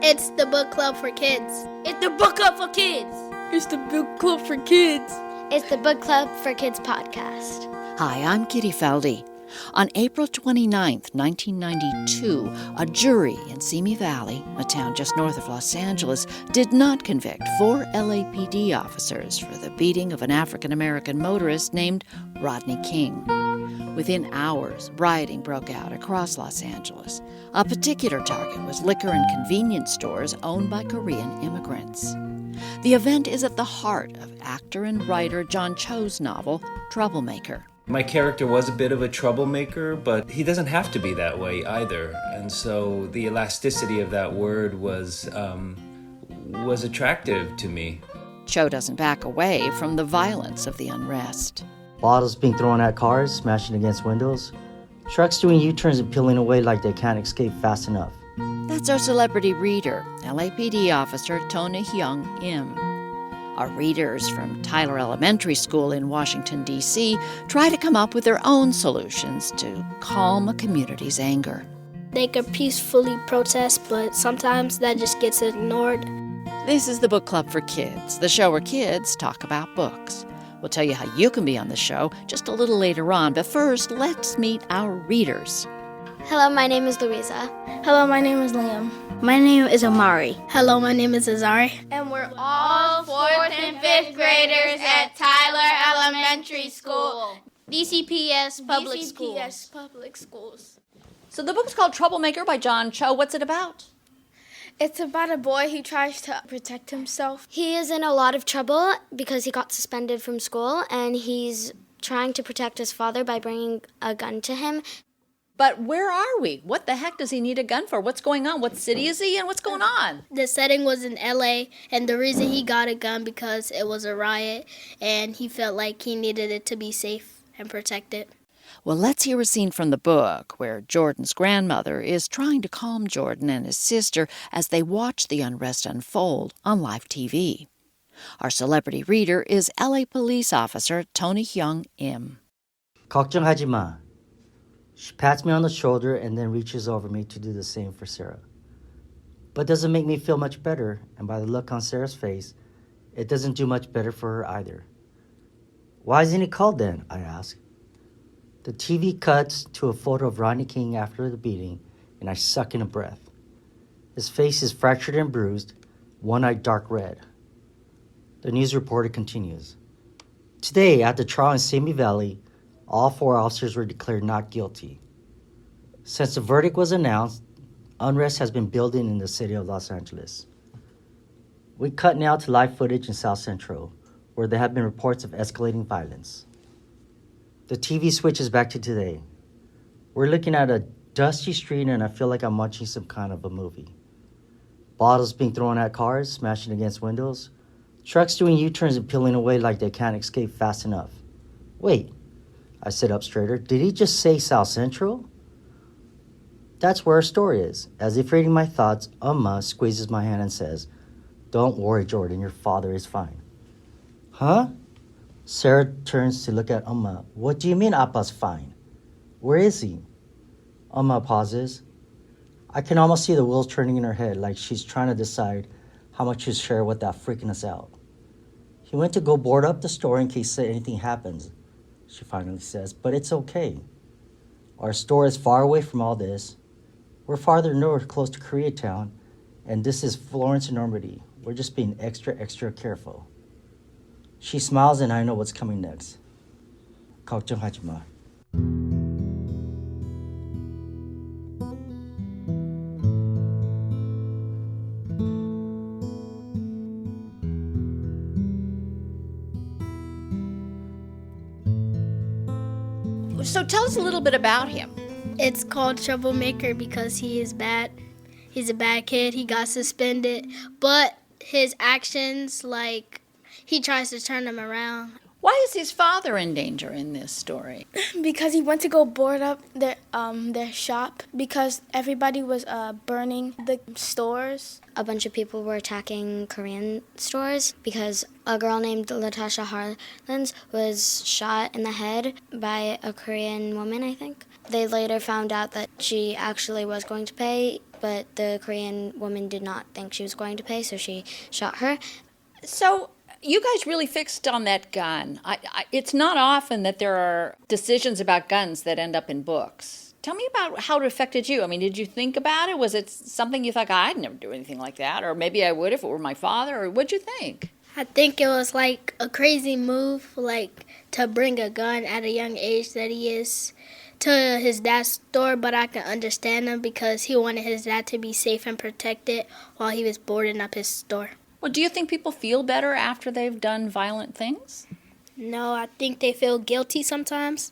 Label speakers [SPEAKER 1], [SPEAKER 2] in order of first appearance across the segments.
[SPEAKER 1] It's the book club for kids.
[SPEAKER 2] It's the book club for kids.
[SPEAKER 3] It's the book club for kids.
[SPEAKER 4] It's the Book Club for Kids podcast.
[SPEAKER 5] Hi, I'm Kitty Felde. On April 29, 1992, a jury in Simi Valley, a town just north of Los Angeles, did not convict 4 LAPD officers for the beating of an African-American motorist named Rodney King. Within hours, rioting broke out across Los Angeles. A particular target was liquor and convenience stores owned by Korean immigrants. The event is at the heart of actor and writer John Cho's novel, Troublemaker.
[SPEAKER 6] My character was a bit of a troublemaker, but he doesn't have to be that way either. And so the elasticity of that word was attractive to me.
[SPEAKER 5] Cho doesn't back away from the violence of the unrest.
[SPEAKER 7] Bottles being thrown at cars, smashing against windows. Trucks doing U-turns and peeling away like they can't escape fast enough.
[SPEAKER 5] That's our celebrity reader, LAPD officer Hyong. Our readers from Tyler Elementary School in Washington, D.C. try to come up with their own solutions to calm a community's anger.
[SPEAKER 1] They could peacefully protest, but sometimes that just gets ignored.
[SPEAKER 5] This is the Book Club for Kids, the show where kids talk about books. We'll tell you how you can be on the show just a little later on, but first, let's meet our readers.
[SPEAKER 4] Hello, my name is Louisa.
[SPEAKER 3] Hello, my name is Liam.
[SPEAKER 4] My name is Omari.
[SPEAKER 1] Hello, my name is Azari.
[SPEAKER 2] And we're all 4th and 5th graders at Tyler Elementary School.
[SPEAKER 1] DCPS Public
[SPEAKER 2] Schools.
[SPEAKER 3] So the book's called Troublemaker by John Cho. What's it about?
[SPEAKER 8] It's about a boy who tries to protect himself.
[SPEAKER 4] He is in a lot of trouble because he got suspended from school, and he's trying to protect his father by bringing a gun to him.
[SPEAKER 3] But where are we? What the heck does he need a gun for? What's going on? What city is he in? What's going on?
[SPEAKER 1] The setting was in LA, and the reason he got a gun because it was a riot, and he felt like he needed it to be safe and protected.
[SPEAKER 5] Well, let's hear a scene from the book where Jordan's grandmother is trying to calm Jordan and his sister as they watch the unrest unfold on live TV. Our celebrity reader is LA police officer Hyong.
[SPEAKER 7] 걱정하지 마. She pats me on the shoulder and then reaches over me to do the same for Sarah. But doesn't make me feel much better, and by the look on Sarah's face, it doesn't do much better for her either. Why isn't he called then? I ask. The TV cuts to a photo of Rodney King after the beating, and I suck in a breath. His face is fractured and bruised, one eye dark red. The news reporter continues. Today, at the trial in Simi Valley, all 4 officers were declared not guilty. Since the verdict was announced, unrest has been building in the city of Los Angeles. We cut now to live footage in South Central, where there have been reports of escalating violence. The TV switches back to today. We're looking at a dusty street, and I feel like I'm watching some kind of a movie. Bottles being thrown at cars, smashing against windows. Trucks doing U-turns and peeling away like they can't escape fast enough. Wait, I sit up straighter. Did he just say South Central? That's where our story is. As if reading my thoughts, Amma squeezes my hand and says, Don't worry, Jordan, your father is fine. Huh? Sarah turns to look at Amma. What do you mean Appa's fine? Where is he? Amma pauses. I can almost see the wheels turning in her head like she's trying to decide how much to share without freaking us out. He went to go board up the store in case anything happens, she finally says, but it's okay. Our store is far away from all this. We're farther north, close to Koreatown, and this is Florence, Normandy. We're just being extra careful. She smiles and I know what's coming next. 걱정하지 마.
[SPEAKER 3] So tell us a little bit about him.
[SPEAKER 1] It's called Troublemaker because he is bad. He's a bad kid. He got suspended, but his actions, he tries to turn them around.
[SPEAKER 3] Why is his father in danger in this story?
[SPEAKER 8] Because he went to go board up their shop because everybody was burning the stores.
[SPEAKER 4] A bunch of people were attacking Korean stores because a girl named Latasha Harlins was shot in the head by a Korean woman, I think. They later found out that she actually was going to pay but the Korean woman did not think she was going to pay, so she shot her.
[SPEAKER 3] So you guys really fixed on that gun. It's not often that there are decisions about guns that end up in books. Tell me about how it affected you. I mean, did you think about it? Was it something you thought, I'd never do anything like that? Or maybe I would if it were my father? Or what'd you think?
[SPEAKER 1] I think it was like a crazy move, like to bring a gun at a young age that he is to his dad's store, but I can understand him because he wanted his dad to be safe and protected while he was boarding up his store.
[SPEAKER 3] Well, do you think people feel better after they've done violent things?
[SPEAKER 1] No, I think they feel guilty sometimes.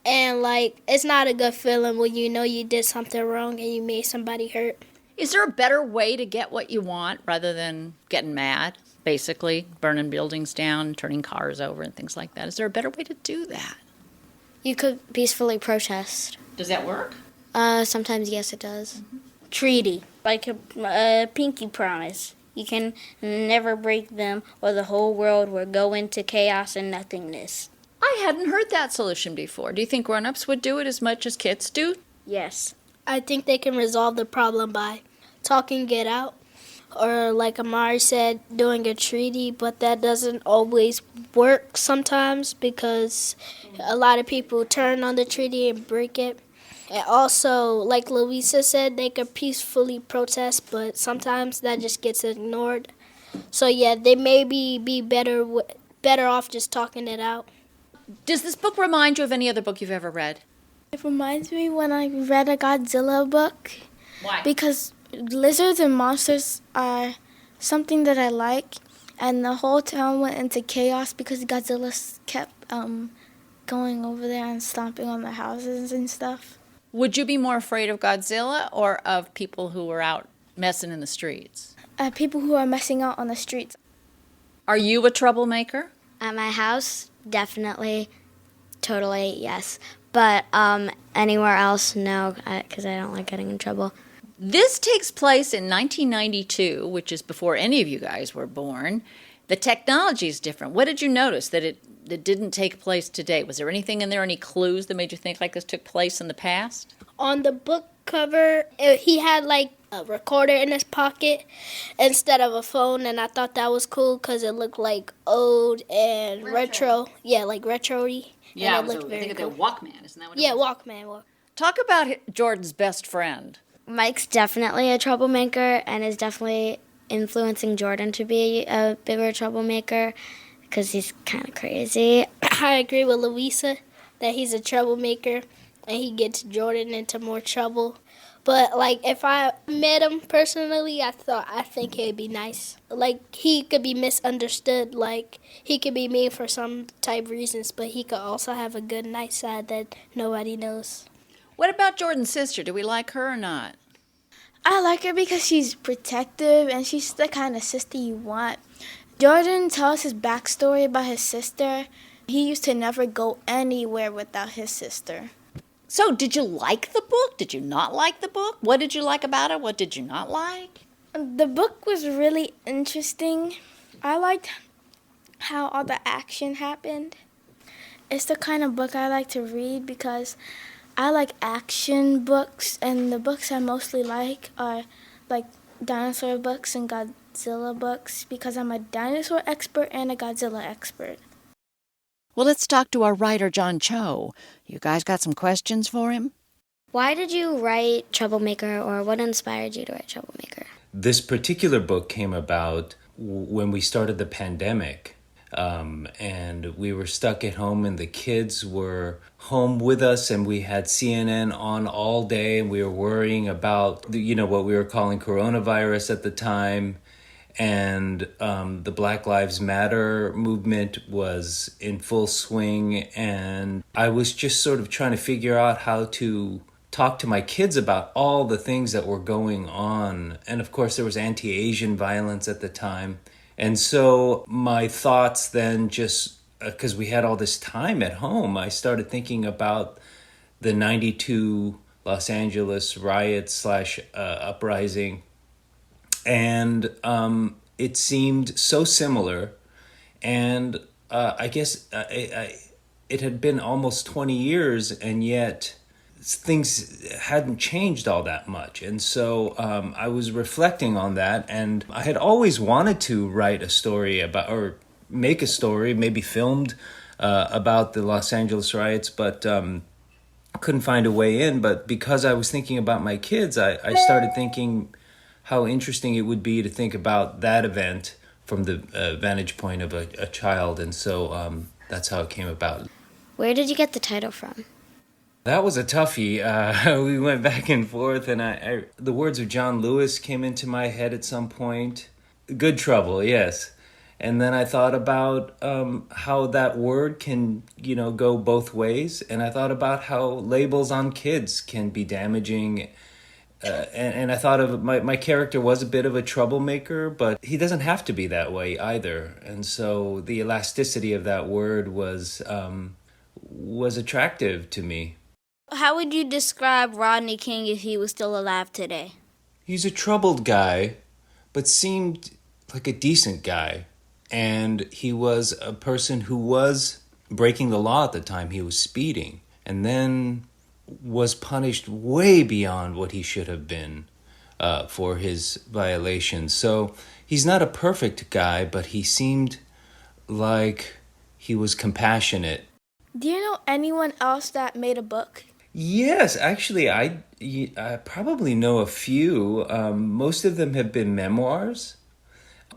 [SPEAKER 1] And, like, it's not a good feeling when you know you did something wrong and you made somebody hurt.
[SPEAKER 3] Is there a better way to get what you want rather than getting mad, basically, burning buildings down, turning cars over and things like that? Is there a better way to do that?
[SPEAKER 4] You could peacefully protest.
[SPEAKER 3] Does that work?
[SPEAKER 4] Sometimes, yes, it does.
[SPEAKER 2] Treaty, like a pinky promise. You can never break them or the whole world will go into chaos and nothingness.
[SPEAKER 3] I hadn't heard that solution before. Do you think grown-ups would do it as much as kids do?
[SPEAKER 2] Yes.
[SPEAKER 1] I think they can resolve the problem by talking it out. Or like Amari said, doing a treaty, but that doesn't always work sometimes because a lot of people turn on the treaty and break it. And also, like Louisa said, they could peacefully protest, but sometimes that just gets ignored. So yeah, they maybe be better off just talking it out.
[SPEAKER 3] Does this book remind you of any other book you've ever read?
[SPEAKER 8] It reminds me when I read a Godzilla book.
[SPEAKER 3] Why?
[SPEAKER 8] Because lizards and monsters are something that I like, and the whole town went into chaos because Godzilla kept going over there and stomping on the houses and stuff.
[SPEAKER 3] Would you be more afraid of Godzilla or of people who were out messing in the streets?
[SPEAKER 8] People who are messing out on the streets.
[SPEAKER 3] Are you a troublemaker?
[SPEAKER 4] At my house, definitely, totally, yes. But anywhere else, no, because I don't like getting in trouble.
[SPEAKER 3] This takes place in 1992, which is before any of you guys were born. The technology is different. What did you notice that it didn't take place today? Was there anything in there, any clues that made you think like this took place in the past?
[SPEAKER 1] On the book cover, he had like a recorder in his pocket instead of a phone, and I thought that was cool because it looked like old and retro. Yeah, like retro-y.
[SPEAKER 3] Yeah,
[SPEAKER 1] and it looked very cool.
[SPEAKER 3] Walkman, isn't that what it
[SPEAKER 1] Yeah,
[SPEAKER 3] was?
[SPEAKER 1] Walkman.
[SPEAKER 3] Talk about Jordan's best friend.
[SPEAKER 4] Mike's definitely a troublemaker and is definitely influencing Jordan to be a bigger troublemaker because he's kind of crazy.
[SPEAKER 1] I agree with Louisa that he's a troublemaker and he gets Jordan into more trouble. But like if I met him personally, I think he'd be nice. Like he could be misunderstood. Like he could be mean for some type of reasons, but he could also have a good nice side that nobody knows.
[SPEAKER 3] What about Jordan's sister? Do we like her or not?
[SPEAKER 8] I like her because she's protective and she's the kind of sister you want. Jordan tells his backstory about his sister. He used to never go anywhere without his sister.
[SPEAKER 3] So, did you like the book? Did you not like the book? What did you like about it? What did you not like?
[SPEAKER 8] The book was really interesting. I liked how all the action happened. It's the kind of book I like to read because I like action books, and the books I mostly like are like dinosaur books and Godzilla books because I'm a dinosaur expert and a Godzilla expert.
[SPEAKER 5] Well, let's talk to our writer, John Cho. You guys got some questions for him?
[SPEAKER 4] Why did you write Troublemaker, or what inspired you to write Troublemaker?
[SPEAKER 6] This particular book came about when we started the pandemic. And we were stuck at home and the kids were home with us and we had CNN on all day and we were worrying about, what we were calling coronavirus at the time. And the Black Lives Matter movement was in full swing. And I was just sort of trying to figure out how to talk to my kids about all the things that were going on. And of course, there was anti-Asian violence at the time. And so my thoughts then just, because we had all this time at home, I started thinking about the 92 Los Angeles riots / uprising. And it seemed so similar. And I guess it had been almost 20 years, and yet things hadn't changed all that much. And so I was reflecting on that, and I had always wanted to write a story about, or make a story, maybe filmed, about the Los Angeles riots, but couldn't find a way in. But because I was thinking about my kids, I started thinking how interesting it would be to think about that event from the vantage point of a child. And so that's how it came about.
[SPEAKER 4] Where did you get the title from?
[SPEAKER 6] That was a toughie. We went back and forth, and the words of John Lewis came into my head at some point. Good trouble, yes. And then I thought about how that word can, go both ways. And I thought about how labels on kids can be damaging. And I thought of my character was a bit of a troublemaker, but he doesn't have to be that way either. And so the elasticity of that word was attractive to me.
[SPEAKER 2] How would you describe Rodney King if he was still alive today?
[SPEAKER 6] He's a troubled guy, but seemed like a decent guy. And he was a person who was breaking the law at the time. He was speeding, and then was punished way beyond what he should have been for his violations. So he's not a perfect guy, but he seemed like he was compassionate.
[SPEAKER 8] Do you know anyone else that made a book?
[SPEAKER 6] Yes, actually, I probably know a few. Most of them have been memoirs.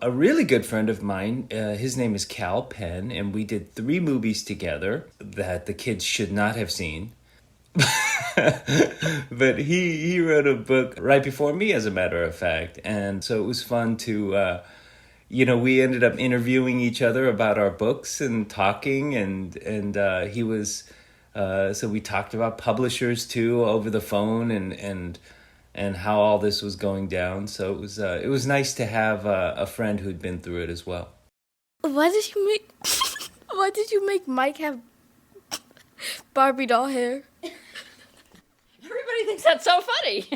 [SPEAKER 6] A really good friend of mine, his name is Cal Penn, and we did 3 movies together that the kids should not have seen. But he wrote a book right before me, as a matter of fact. And so it was fun to, we ended up interviewing each other about our books and talking, and he was... so we talked about publishers too over the phone and how all this was going down. So it was nice to have a friend who'd been through it as well.
[SPEAKER 8] Why did you make Mike have Barbie doll hair?
[SPEAKER 3] Everybody thinks that's so funny.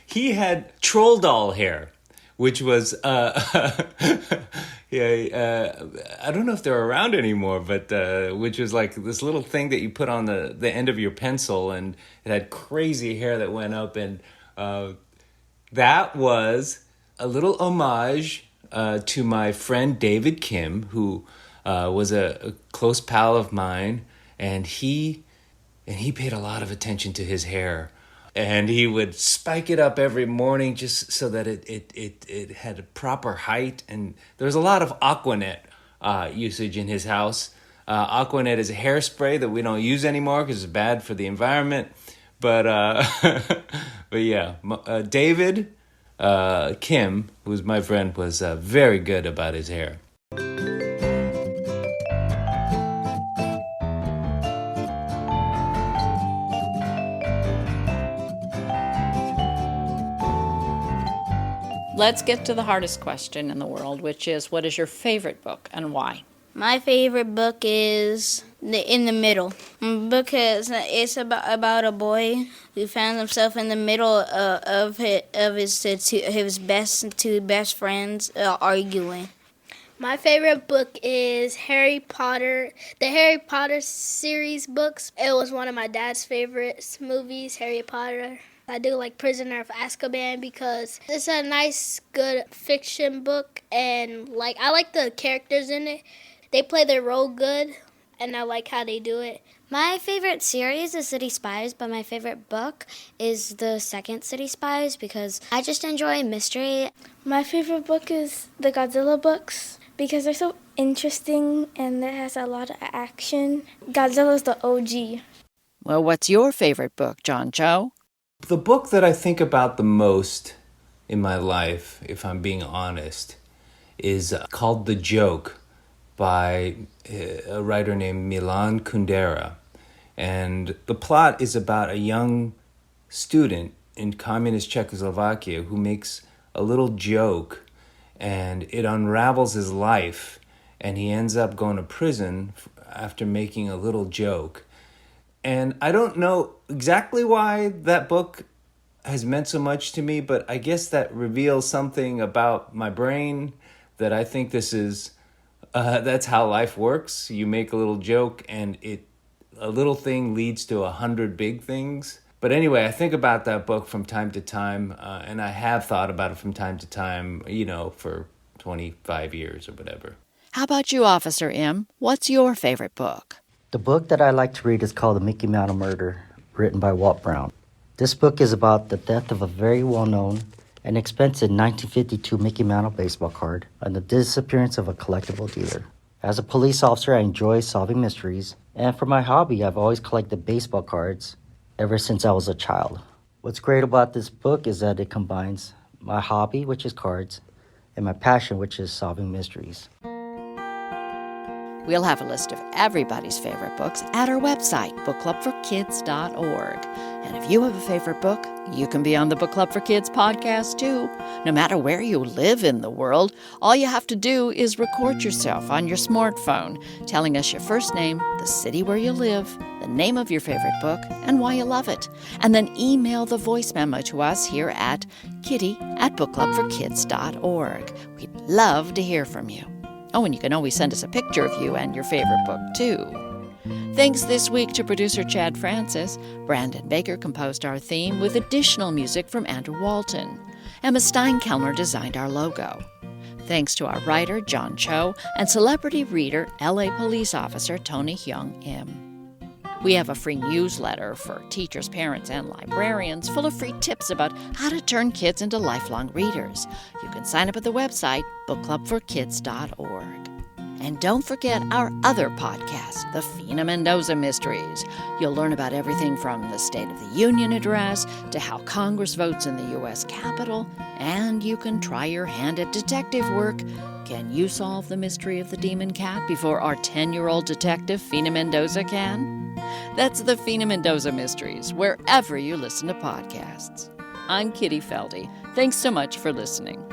[SPEAKER 6] He had troll doll hair, which was I don't know if they're around anymore, but which was like this little thing that you put on the end of your pencil, and it had crazy hair that went up, and that was a little homage to my friend David Kim, who was a close pal of mine, and he paid a lot of attention to his hair. And he would spike it up every morning just so that it had a proper height. And there was a lot of Aquanet usage in his house. Aquanet is a hairspray that we don't use anymore because it's bad for the environment. But yeah, David Kim, who's my friend, was very good about his hair.
[SPEAKER 3] Let's get to the hardest question in the world, which is, what is your favorite book and why?
[SPEAKER 2] My favorite book is In the Middle, because it's about a boy who found himself in the middle of his two best friends arguing.
[SPEAKER 1] My favorite book is Harry Potter, the Harry Potter series books. It was one of my dad's favorite movies, Harry Potter. I do like Prisoner of Azkaban because it's a nice, good fiction book, and I like the characters in it. They play their role good, and I like how they do it.
[SPEAKER 4] My favorite series is City Spies, but my favorite book is the second City Spies because I just enjoy mystery.
[SPEAKER 8] My favorite book is the Godzilla books because they're so interesting and it has a lot of action. Godzilla's the OG.
[SPEAKER 5] Well, what's your favorite book, John Cho?
[SPEAKER 6] The book that I think about the most in my life, if I'm being honest, is called The Joke by a writer named Milan Kundera. And the plot is about a young student in communist Czechoslovakia who makes a little joke, and it unravels his life, and he ends up going to prison after making a little joke. And I don't know exactly why that book has meant so much to me, but I guess that reveals something about my brain that I think this is, that's how life works. You make a little joke and it a little thing leads to 100 big things. But anyway, I think about that book from time to time, and I have thought about it from time to time, for 25 years or whatever.
[SPEAKER 5] How about you, Officer M? What's your favorite book?
[SPEAKER 7] The book that I like to read is called The Mickey Mouse Murder, written by Walt Brown. This book is about the death of a very well-known and expensive 1952 Mickey Mouse baseball card and the disappearance of a collectible dealer. As a police officer, I enjoy solving mysteries, and for my hobby, I've always collected baseball cards ever since I was a child. What's great about this book is that it combines my hobby, which is cards, and my passion, which is solving mysteries.
[SPEAKER 5] We'll have a list of everybody's favorite books at our website, bookclubforkids.org. And if you have a favorite book, you can be on the Book Club for Kids podcast too. No matter where you live in the world, all you have to do is record yourself on your smartphone, telling us your first name, the city where you live, the name of your favorite book, and why you love it. And then email the voice memo to us here at kitty@bookclubforkids.org. We'd love to hear from you. Oh, and you can always send us a picture of you and your favorite book, too. Thanks this week to producer Chad Francis. Brandon Baker composed our theme with additional music from Andrew Walton. Emma Steinkelmer designed our logo. Thanks to our writer, John Cho, and celebrity reader, LA police officer Tony Hyong M. We have a free newsletter for teachers, parents, and librarians full of free tips about how to turn kids into lifelong readers. You can sign up at the website, bookclubforkids.org. And don't forget our other podcast, The Fina Mendoza Mysteries. You'll learn about everything from the State of the Union address to how Congress votes in the U.S. Capitol, and you can try your hand at detective work. Can you solve the mystery of the demon cat before our 10-year-old detective, Fina Mendoza, can? That's the Fina Mendoza Mysteries, wherever you listen to podcasts. I'm Kitty Felde. Thanks so much for listening.